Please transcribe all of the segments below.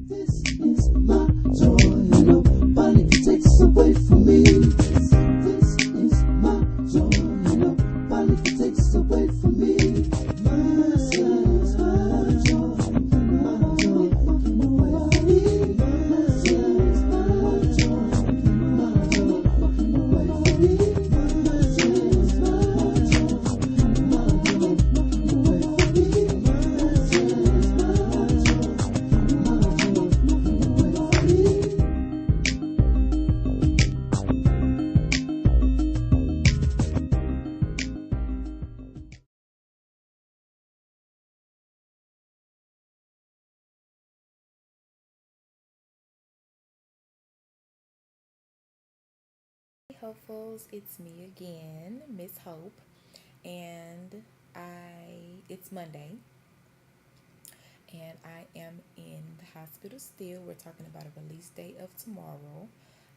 This is my joy, and nobody can take this away from me. This is my joy, and nobody can take this away from me. My joy, my joy, nobody. My joy, my joy, nobody. My joy, Hey hopefuls, it's me again, Miss Hope, and it's Monday, and I am in the hospital still. We're talking about a release date of tomorrow.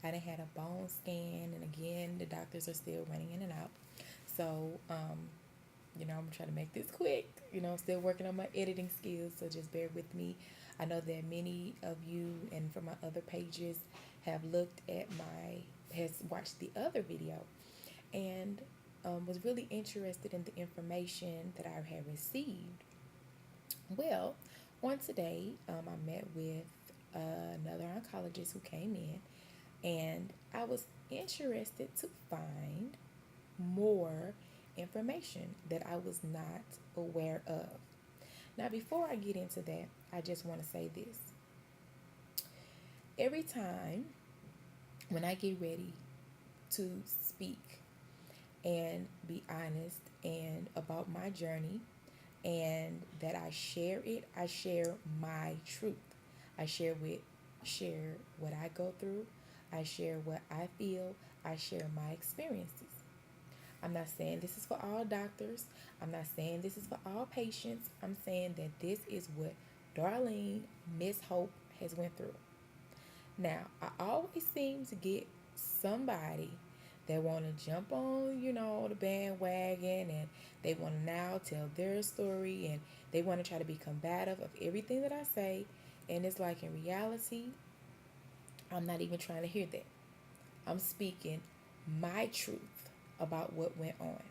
I done had a bone scan, and again, the doctors are still running in and out. So, I'm gonna try to make this quick. I'm still working on my editing skills, so just bear with me. I know that many of you and from my other pages have looked at has watched the other video and was really interested in the information that I had received. Well, on today, I met with another oncologist who came in, and I was interested to find more information that I was not aware of. Now, before I get into that, I just want to say this. Every time when I get ready to speak and be honest and about my journey and that I share my truth. I share what I go through. I share what I feel. I share my experiences. I'm not saying this is for all doctors. I'm not saying this is for all patients. I'm saying that this is what Darlene, Miss Hope, has went through. Now, I always seem to get somebody that want to jump on, the bandwagon, and they want to now tell their story, and they want to try to be combative of everything that I say. And it's like, in reality, I'm not even trying to hear that. I'm speaking my truth about what went on.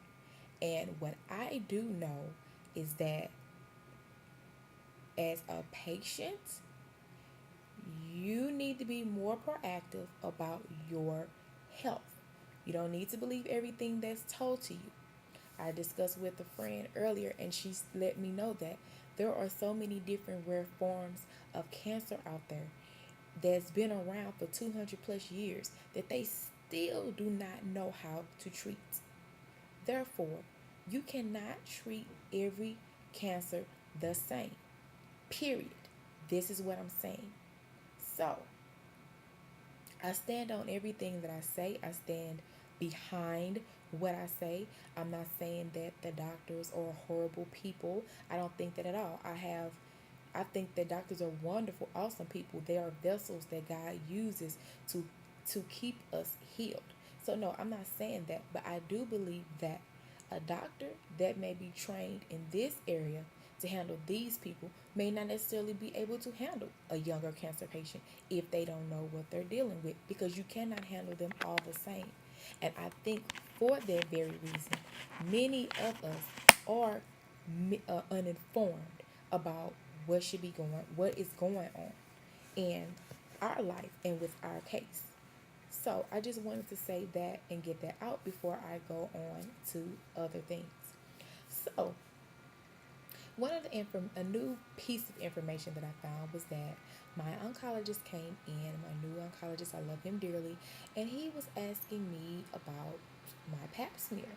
And what I do know is that as a patient, you need to be more proactive about your health. You don't need to believe everything that's told to you. I discussed with a friend earlier, and she let me know that there are so many different rare forms of cancer out there that's been around for 200 plus years that they still do not know how to treat. Therefore, you cannot treat every cancer the same. Period. This is what I'm saying. So, I stand on everything that I say. I stand behind what I say. I'm not saying that the doctors are horrible people. I don't think that at all. I think that doctors are wonderful, awesome people. They are vessels that God uses to keep us healed. So no, I'm not saying that, but I do believe that a doctor that may be trained in this area to handle these people may not necessarily be able to handle a younger cancer patient if they don't know what they're dealing with, because you cannot handle them all the same. And I think for that very reason, many of us are uninformed about what is going on in our life and with our case. So I just wanted to say that and get that out before I go on to other things. So a new piece of information that I found was that my oncologist came in, my new oncologist, I love him dearly, and he was asking me about my pap smear.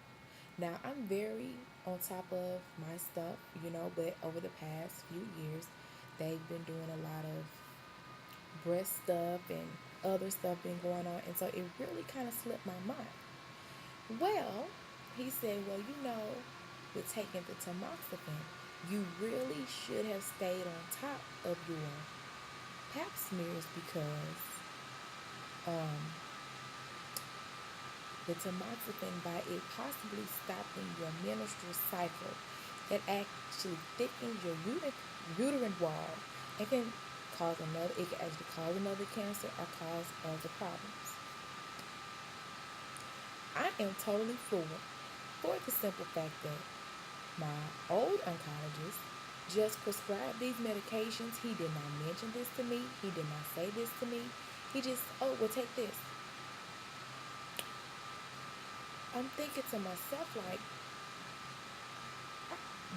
Now, I'm very on top of my stuff, but over the past few years, they've been doing a lot of breast stuff and other stuff been going on, and so it really kind of slipped my mind. Well, he said, well, with taking the tamoxifen, you really should have stayed on top of your pap smears because the tamoxifen, by it possibly stopping your menstrual cycle, it actually thickens your uterine wall and can cause another. It can actually cause another cancer or cause other problems. I am totally floored for the simple fact that my old oncologist just prescribed these medications. He did not mention this to me. He did not say this to me. He just, oh, well, take this. I'm thinking to myself, like,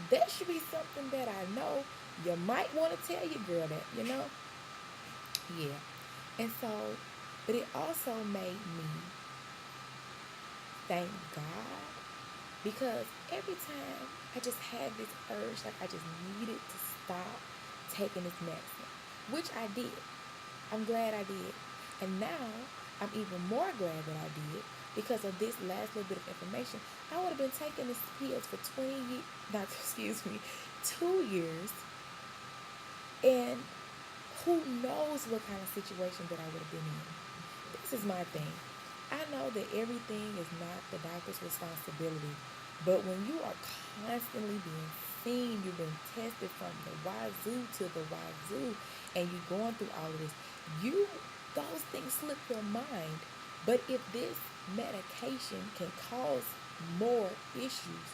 that should be something that I know. You might want to tell your girl that, you know? Yeah. And so, but it also made me thank God because every time I just had this urge, like I just needed to stop taking this medicine, which I did. I'm glad I did. And now I'm even more glad that I did because of this last little bit of information. I would have been taking this pills for 20 years, not, excuse me, 2 years. And who knows what kind of situation that I would have been in. This is my thing. I know that everything is not the doctor's responsibility, but when you are constantly being seen, you've been tested from the wazoo to the wazoo, and you're going through all of this, those things slip your mind. But if this medication can cause more issues,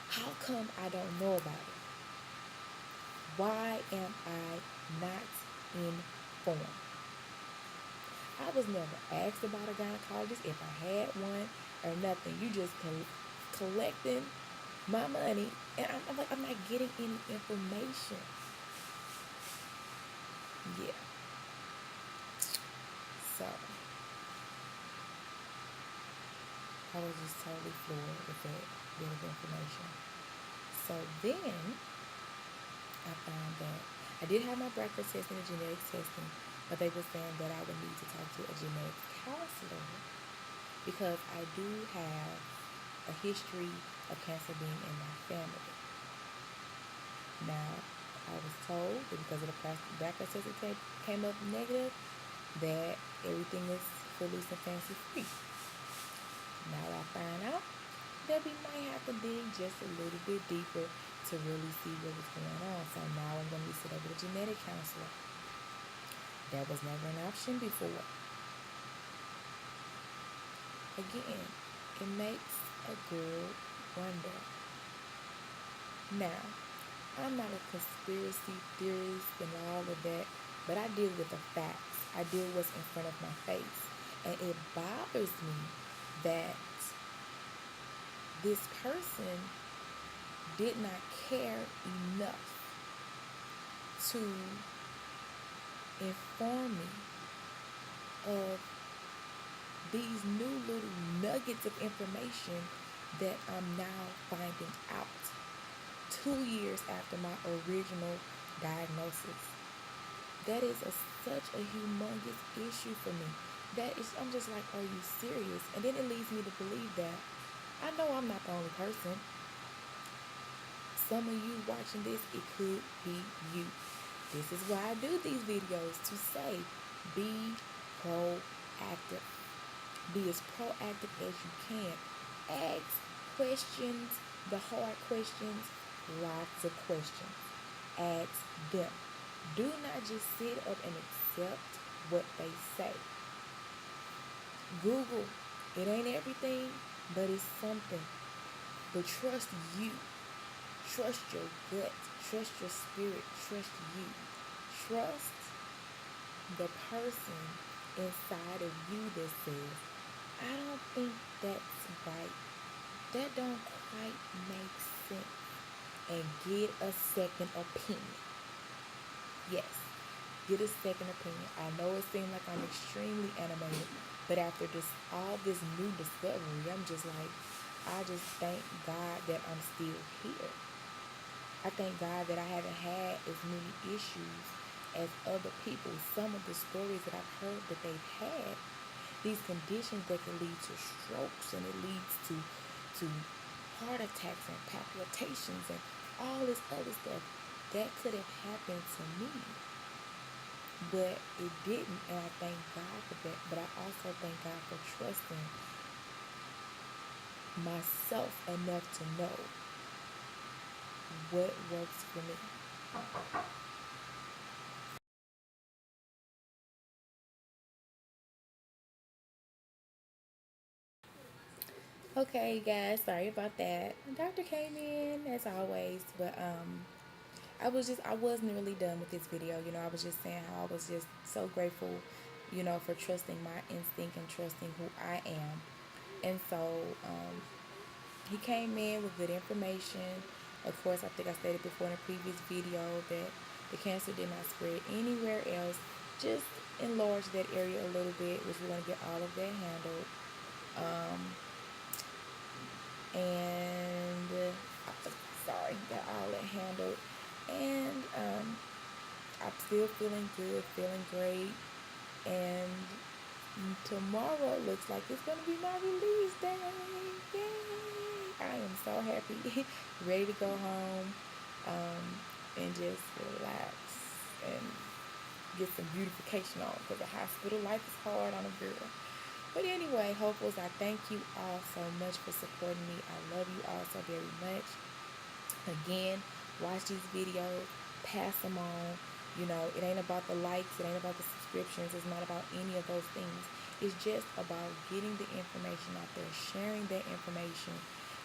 how come I don't know about it? Why am I not informed? I was never asked about a gynecologist if I had one or nothing. You just collecting my money, and I'm like, I'm not getting any information. Yeah. So I was just totally floored with that bit of information. So then I found that I did have my breakfast testing and genetics testing, but they were saying that I would need to talk to a genetics counselor because I do have a history of cancer being in my family. Now, I was told that because of the breakfast test that came up negative, that everything is foolish and fancy free. Now I find out that we might have to dig just a little bit deeper to really see what was going on. So now I'm going to be set up with a genetic counselor. That was never an option before. Again, it makes a girl wonder. Now, I'm not a conspiracy theorist and all of that, but I deal with the facts. I deal with what's in front of my face. And it bothers me that this person did not care enough to inform me of these new little nuggets of information that I'm now finding out 2 years after my original diagnosis. That is such a humongous issue for me. I'm just like, are you serious? And then it leads me to believe that I know I'm not the only person. Some of you watching this, it could be you. This is why I do these videos, to say, be proactive. Be as proactive as you can. Ask questions, the hard questions, lots of questions. Ask them. Do not just sit up and accept what they say. Google. It ain't everything, but it's something. But trust you. Trust your gut. Trust your spirit. Trust you. Trust the person inside of you that says, I don't think that's right. That don't quite make sense. And get a second opinion. Yes, get a second opinion. I know it seems like I'm extremely animated, but after all this new discovery, I'm just like, I just thank God that I'm still here. I thank God that I haven't had as many issues as other people. Some of the stories that I've heard that they've had, these conditions that can lead to strokes, and it leads to heart attacks and palpitations and all this other stuff, that could have happened to me. But it didn't, and I thank God for that. But I also thank God for trusting myself enough to know what works for me. Okay, guys, sorry about that. Doctor came in as always, but I wasn't really done with this video. I was just saying how I was just so grateful, for trusting my instinct and trusting who I am. And so he came in with good information. Of course, I think I stated before in a previous video that the cancer did not spread anywhere else. Just enlarge that area a little bit, which we're going to get all of that handled. Um, and sorry, got all that handled. And I'm still feeling good, feeling great. And tomorrow looks like it's gonna be my release day. Yay! I am so happy, ready to go home, and just relax and get some beautification on because the hospital life is hard on a girl. But anyway, hopefuls, I thank you all so much for supporting me. I love you all so very much. Again, watch these videos, pass them on. It ain't about the likes, it ain't about the subscriptions, it's not about any of those things. It's just about getting the information out there, sharing that information,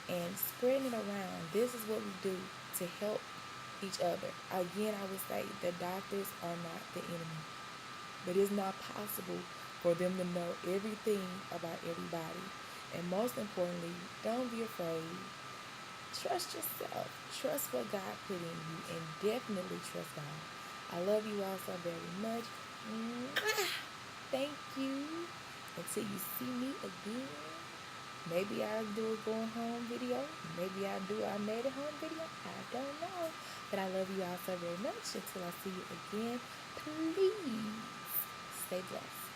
and spreading it around. This is what we do to help each other. Again, I would say the doctors are not the enemy, but it's not possible for them to know everything about everybody. And most importantly, don't be afraid. Trust yourself. Trust what God put in you, and definitely trust God. I love you all so very much. Thank you. Until you see me again. Maybe I'll do a going home video. Maybe I'll do a made it home video. I don't know. But I love you all so very much. Until I see you again, please stay blessed.